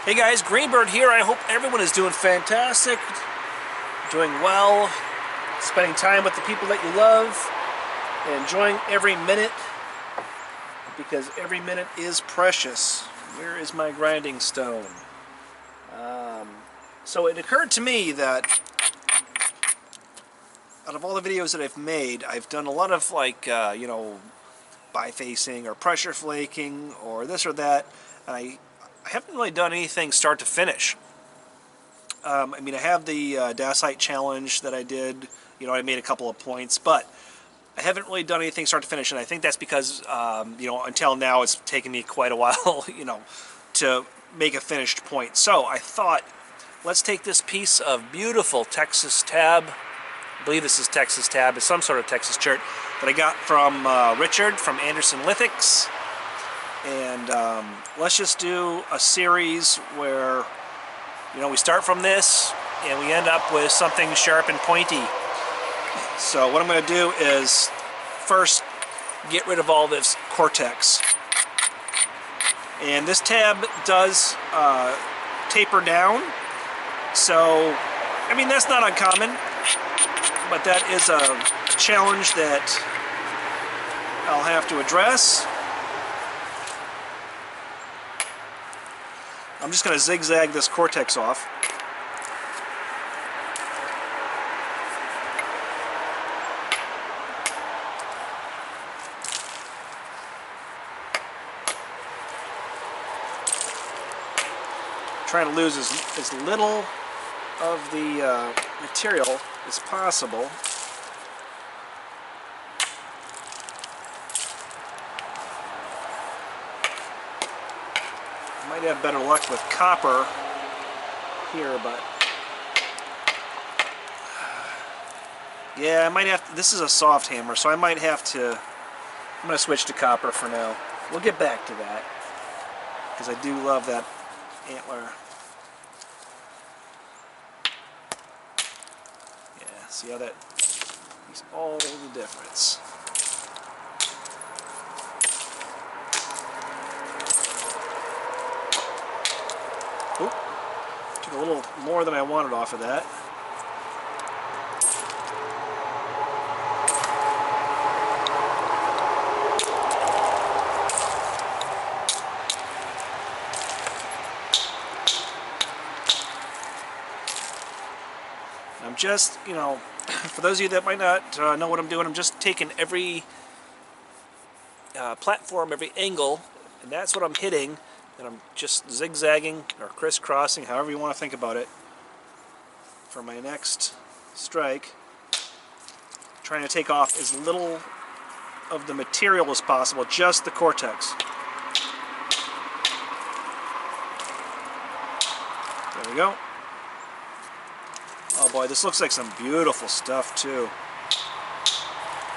Hey guys, Greenbird here. I hope everyone is doing fantastic, doing well, spending time with the people that you love, and enjoying every minute, because every minute is precious. Where is my grinding stone? So it occurred to me that out of all the videos that I've made, I've done a lot of bifacing or pressure flaking or this or that, and I haven't really done anything start to finish. I mean, I have the Dacite challenge that I did. I made a couple of points, but I haven't really done anything start to finish, and I think that's because, until now it's taken me quite a while, to make a finished point. So I thought, let's take this piece of beautiful Texas tab. I believe this is Texas tab. It's some sort of Texas chert that I got from Richard from Anderson Lithics. And let's just do a series where, we start from this and we end up with something sharp and pointy. So what I'm going to do is first get rid of all this cortex. And this tab does taper down. So, I mean, that's not uncommon, but that is a challenge that I'll have to address. I'm just going to zigzag this cortex off. Trying to lose as little of the material as possible. Might have better luck with copper here, but yeah, I might have to, this is a soft hammer, so I might have to, I'm going to switch to copper for now. We'll get back to that, because I do love that antler. Yeah, see how that makes all the difference. Oop, took a little more than I wanted off of that. I'm just, for those of you that might not know what I'm doing, I'm just taking every platform, every angle, and that's what I'm hitting. And I'm just zigzagging or crisscrossing, however you want to think about it, for my next strike. Trying to take off as little of the material as possible, just the cortex. There we go. Oh boy, this looks like some beautiful stuff too.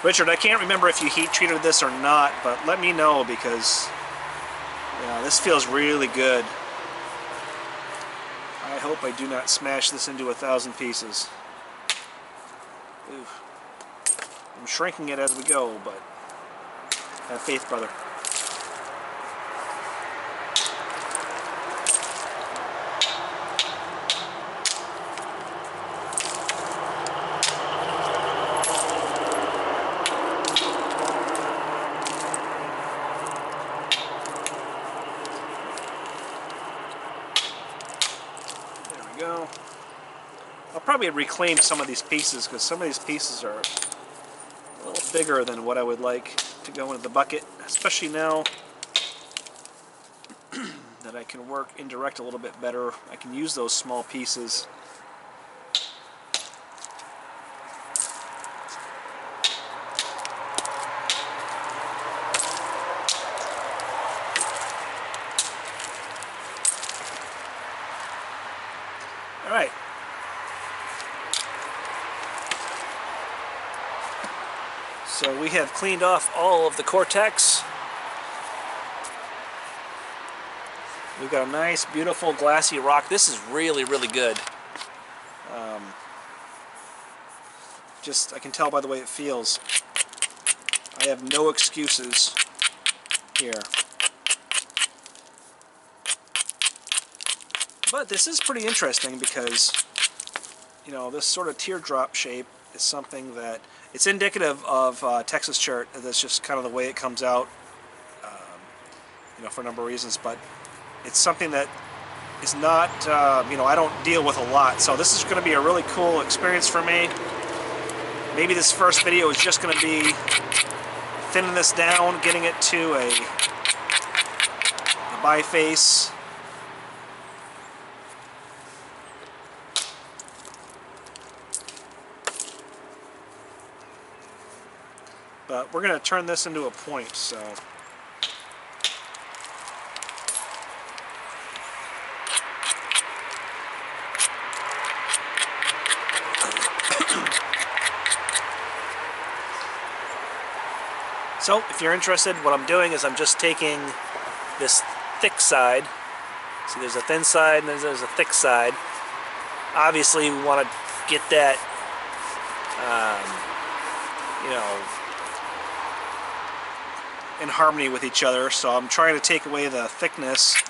Richard, I can't remember if you heat treated this or not, but let me know, because yeah, this feels really good. I hope I do not smash this into 1,000 pieces. Oof. I'm shrinking it as we go, but have faith, brother. Go. I'll probably reclaim some of these pieces, because some of these pieces are a little bigger than what I would like to go into the bucket, especially now that I can work indirect a little bit better. I can use those small pieces. Alright. So we have cleaned off all of the cortex. We've got a nice, beautiful, glassy rock. This is really, really good. I can tell by the way it feels. I have no excuses here. But this is pretty interesting because, you know, this sort of teardrop shape is something that, it's indicative of Texas Chert. That's just kind of the way it comes out, you know, for a number of reasons. But it's something that is not, you know, I don't deal with a lot. So this is going to be a really cool experience for me. Maybe this first video is just going to be thinning this down, getting it to a biface. But we're going to turn this into a point, so. So, if you're interested, what I'm doing is I'm just taking this thick side. See, there's a thin side and there's a thick side. Obviously, we want to get that, you know, in harmony with each other. So I'm trying to take away the thickness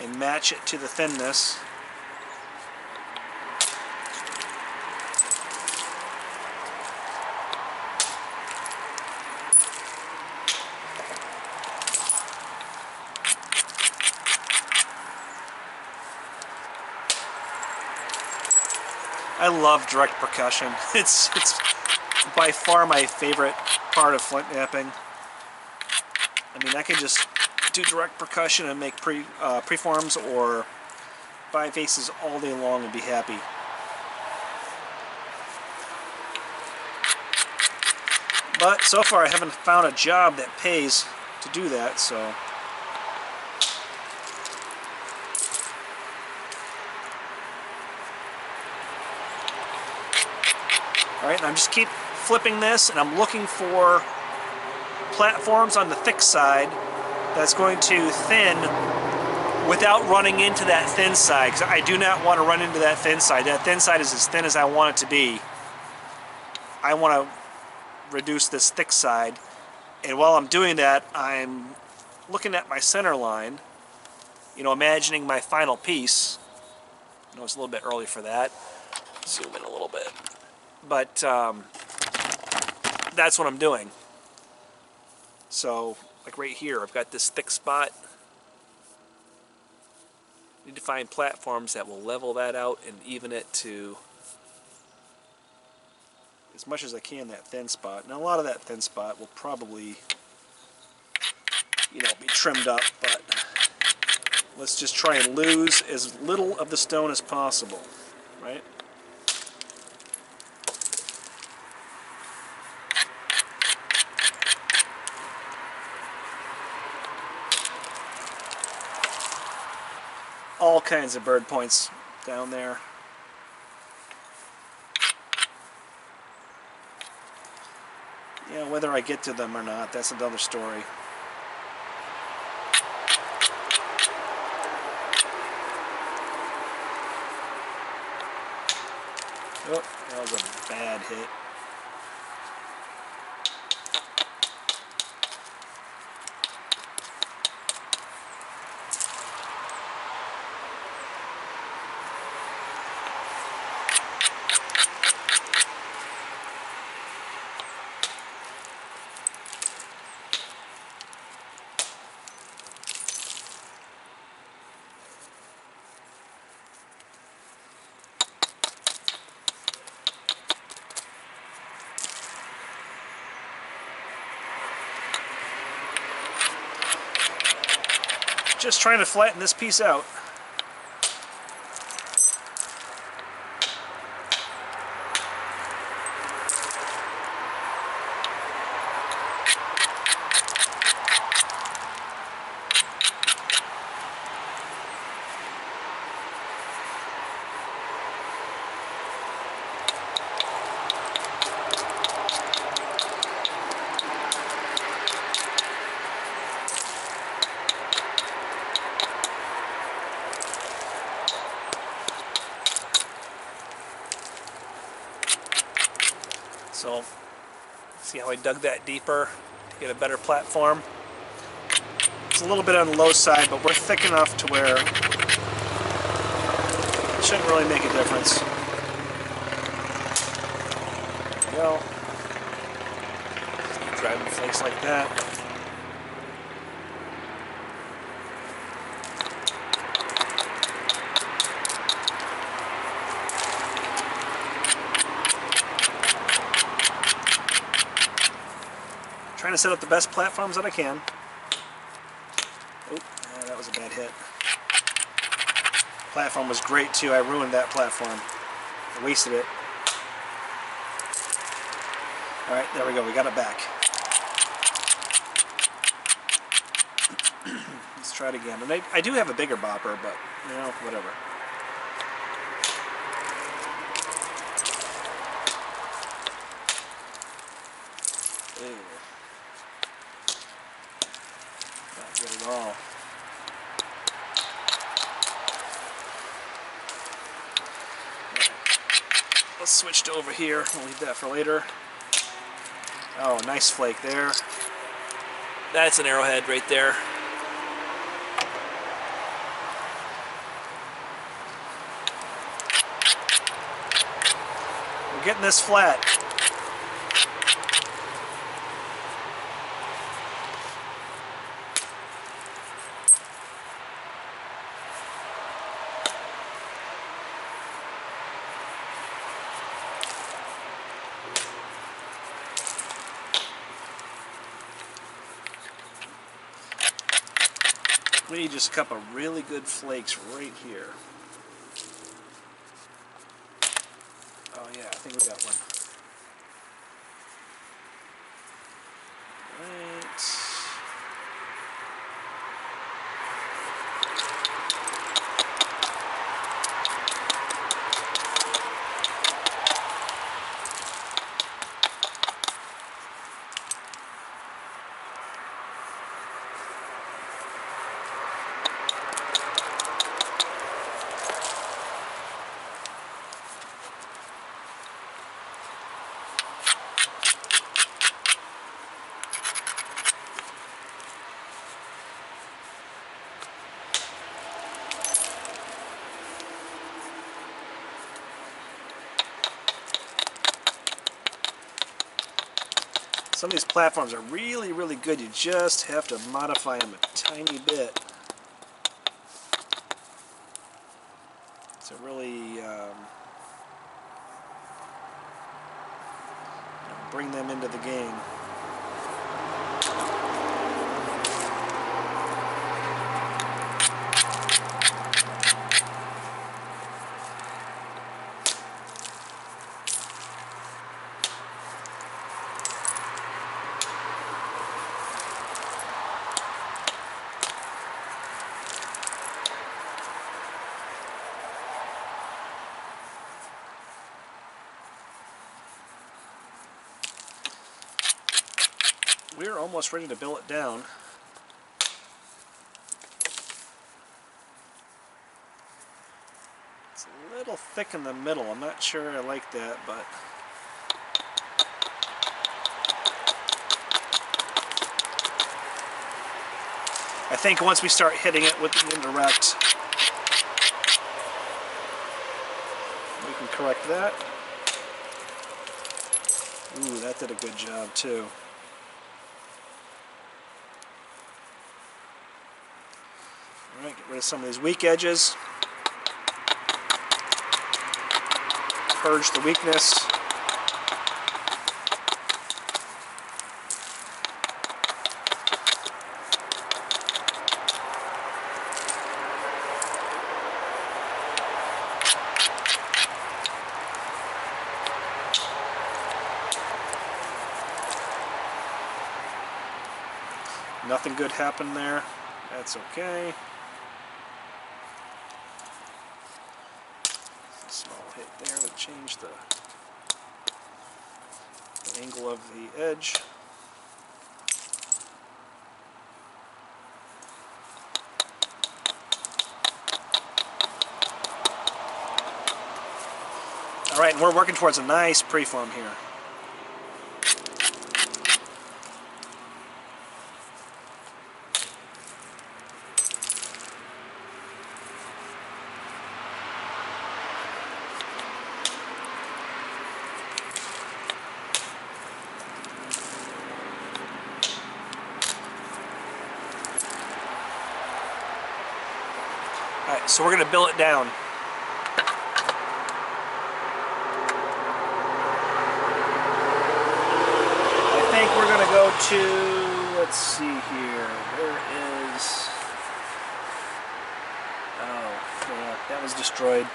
and match it to the thinness. I love direct percussion. It's by far my favorite part of flint knapping. I mean, I can just do direct percussion and make preforms or bifaces all day long and be happy. But so far I haven't found a job that pays to do that, so. Alright, and I'm just keep flipping this, and I'm looking for platforms on the thick side that's going to thin without running into that thin side, because I do not want to run into that thin side. That thin side is as thin as I want it to be. I want to reduce this thick side, and while I'm doing that, I'm looking at my center line, you know, imagining my final piece. I know it's a little bit early for that. Zoom in a little bit. But that's what I'm doing. So, like right here, I've got this thick spot. Need to find platforms that will level that out and even it to as much as I can, that thin spot. Now a lot of that thin spot will probably, you know, be trimmed up, but let's just try and lose as little of the stone as possible, right? All kinds of bird points down there. Yeah, whether I get to them or not, that's another story. Oh, that was a bad hit. Just trying to flatten this piece out. So, see how I dug that deeper to get a better platform? It's a little bit on the low side, but we're thick enough to where it shouldn't really make a difference. There we go. Driving flakes like that. Trying to set up the best platforms that I can. Oh, that was a bad hit. Platform was great too. I ruined that platform. I wasted it. Alright, there we go. We got it back. Let's try it again. And I do have a bigger bopper, but, you know, whatever. Ew. Not good at all. Let's switch to over here. We'll leave that for later. Oh, nice flake there. That's an arrowhead right there. We're getting this flat. We need just a couple of really good flakes right here. Oh yeah, I think we got one. Right. Some of these platforms are really, really good. You just have to modify them a tiny bit to really bring them into the game. We're almost ready to bill it down. It's a little thick in the middle. I'm not sure I like that, but I think once we start hitting it with the indirect, we can correct that. Ooh, that did a good job too. Alright, get rid of some of these weak edges. Purge the weakness. Nothing good happened there. That's okay. Small hit there to change the angle of the edge. Alright, and we're working towards a nice preform here. So we're going to billet down. I think we're going to go to, let's see here, where is, oh yeah, that was destroyed.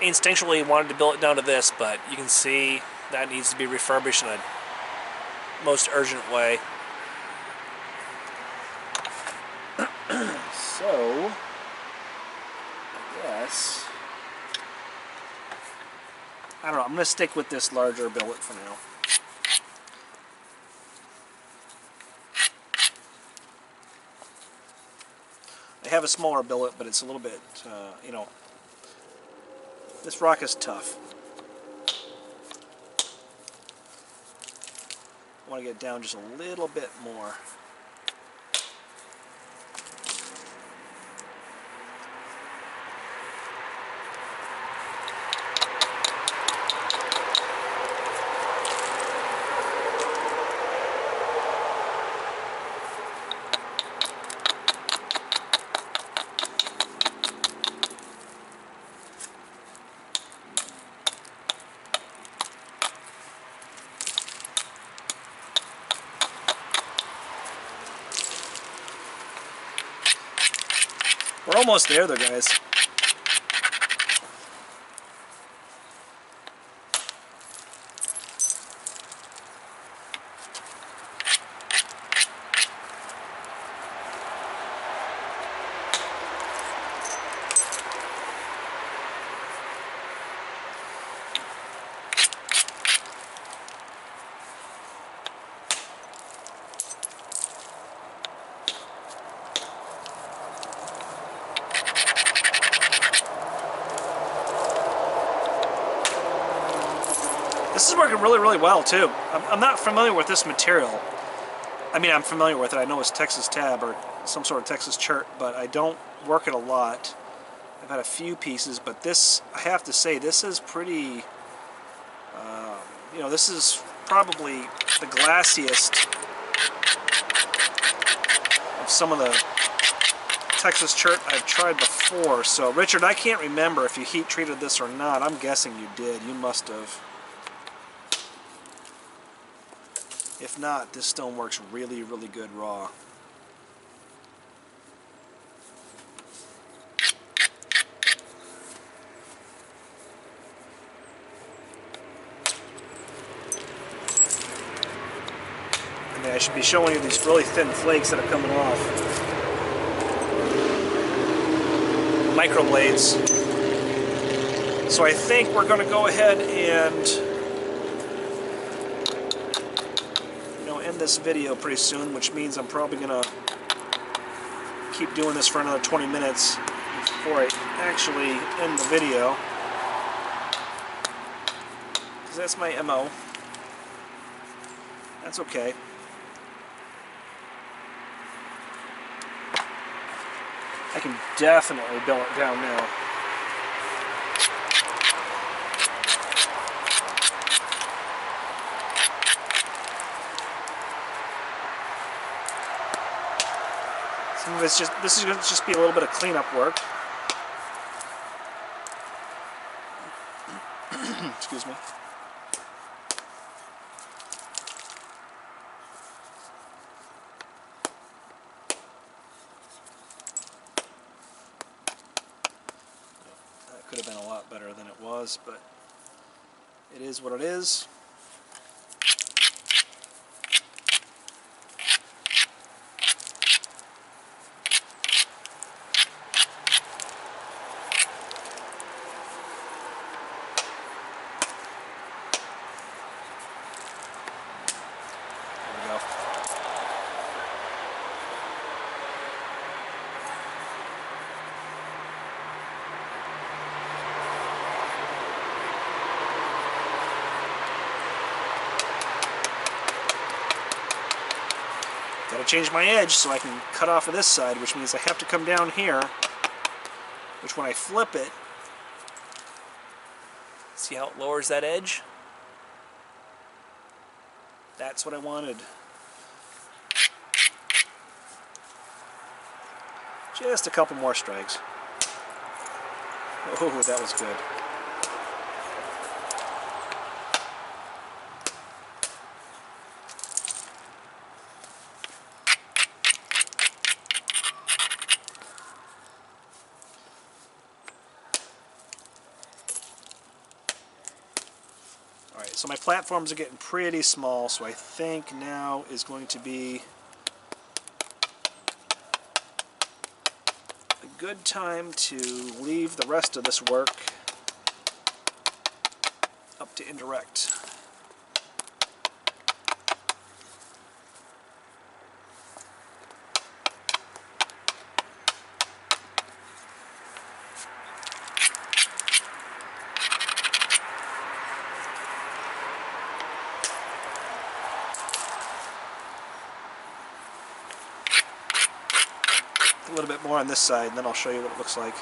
Instinctually wanted to billet down to this, but you can see that needs to be refurbished in a most urgent way. So, I guess, I don't know, I'm going to stick with this larger billet for now. I have a smaller billet, but it's a little bit, you know, this rock is tough. I want to get down just a little bit more. We're almost there though, guys. This is working really, really well too. I'm not familiar with this material. I mean, I'm familiar with it. I know it's Texas tab or some sort of Texas chert, but I don't work it a lot. I've had a few pieces, but this, I have to say, this is pretty, you know, this is probably the glassiest of some of the Texas chert I've tried before. So, Richard, I can't remember if you heat treated this or not. I'm guessing you did. You must have. If not, this stone works really, really good raw. I mean, I should be showing you these really thin flakes that are coming off. Microblades. So I think we're going to go ahead and end this video pretty soon, which means I'm probably going to keep doing this for another 20 minutes before I actually end the video. Because that's my MO. That's okay. I can definitely bill it down now. Some of it's just, this is going to just be a little bit of cleanup work. Excuse me. That could have been a lot better than it was, but it is what it is. Gotta change my edge so I can cut off of this side, which means I have to come down here, which when I flip it, see how it lowers that edge? That's what I wanted. Just a couple more strikes. Oh, that was good. Alright, so my platforms are getting pretty small, so I think now is going to be a good time to leave the rest of this work up to indirect. A little bit more on this side, and then I'll show you what it looks like.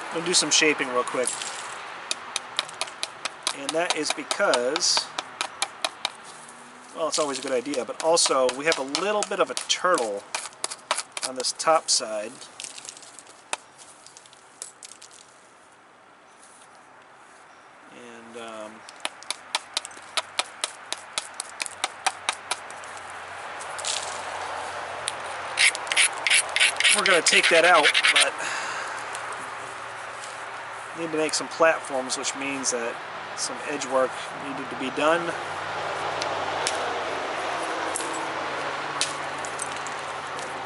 I'm going to do some shaping real quick. And that is because, well, it's always a good idea, but also we have a little bit of a turtle on this top side. And we're going to take that out, but need to make some platforms, which means that some edge work needed to be done.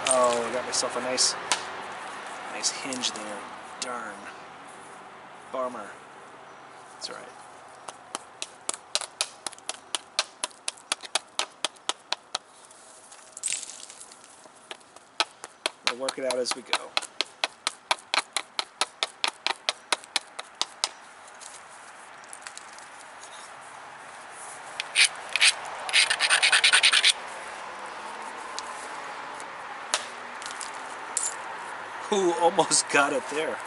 Oh, I got myself a nice hinge there. Darn. Bummer. That's alright. We'll work it out as we go. Ooh, almost got it there.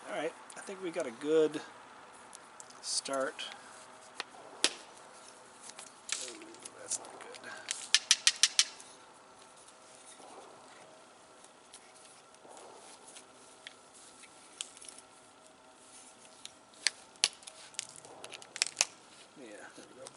Alright, I think we got a good start. Ooh, that's not good. Yeah, there we go.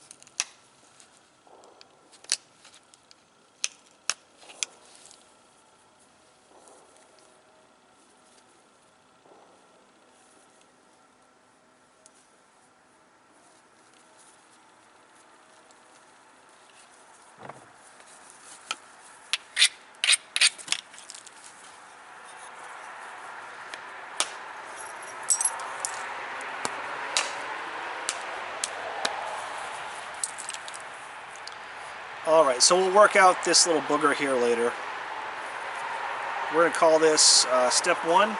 Alright, so we'll work out this little booger here later. We're going to call this step 1.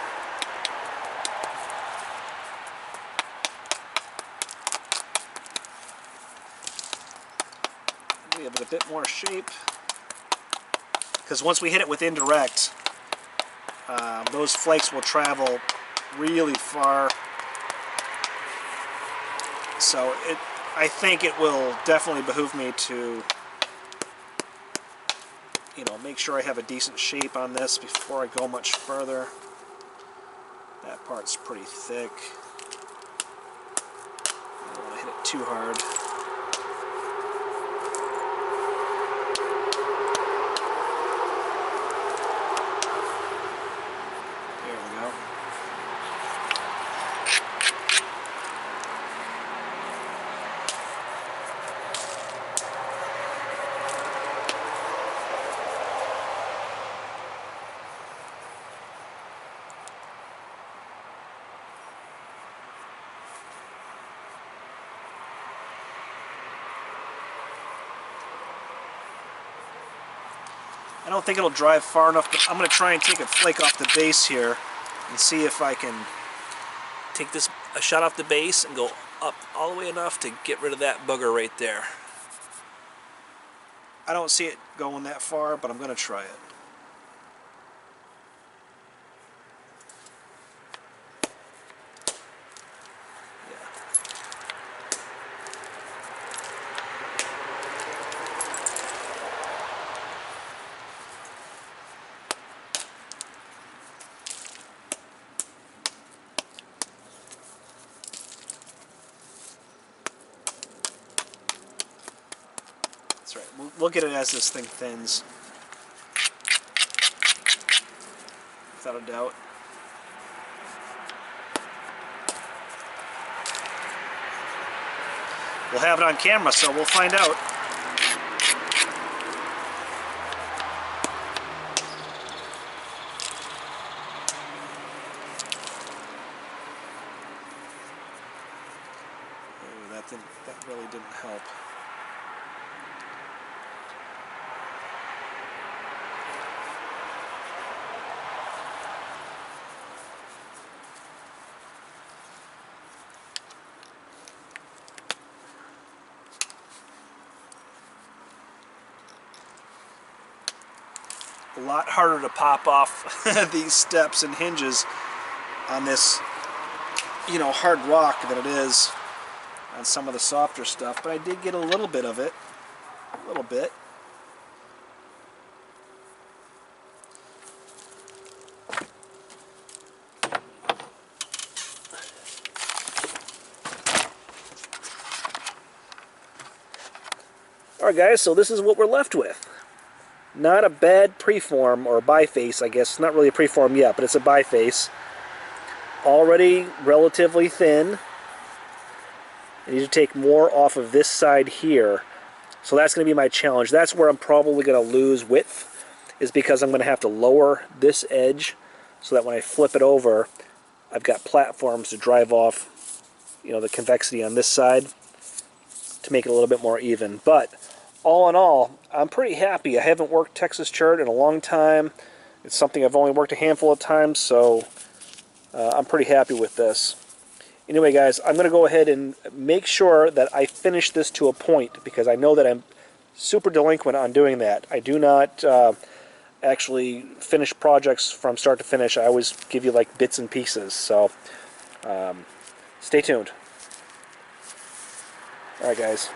Give it a bit more shape. Because once we hit it with indirect, those flakes will travel really far. So I think it will definitely behoove me to, you know, make sure I have a decent shape on this before I go much further. That part's pretty thick. I don't want to hit it too hard. There we go. I don't think it'll drive far enough, but I'm going to try and take a flake off the base here and see if I can take this a shot off the base and go up all the way enough to get rid of that booger right there. I don't see it going that far, but I'm going to try it. That's right. We'll get it as this thing thins. Without a doubt. We'll have it on camera, so we'll find out. Oh, that really didn't help. A lot harder to pop off these steps and hinges on this, you know, hard rock than it is on some of the softer stuff, but I did get a little bit of it. A little bit. Alright guys, so this is what we're left with. Not a bad preform, or biface, I guess. It's not really a preform yet, but it's a biface. Already relatively thin. I need to take more off of this side here. So that's going to be my challenge. That's where I'm probably going to lose width, is because I'm going to have to lower this edge so that when I flip it over, I've got platforms to drive off, you know, the convexity on this side to make it a little bit more even. But all in all, I'm pretty happy. I haven't worked Texas Chert in a long time. It's something I've only worked a handful of times, so I'm pretty happy with this. Anyway, guys, I'm going to go ahead and make sure that I finish this to a point, because I know that I'm super delinquent on doing that. I do not actually finish projects from start to finish. I always give you like bits and pieces, so stay tuned. Alright, guys.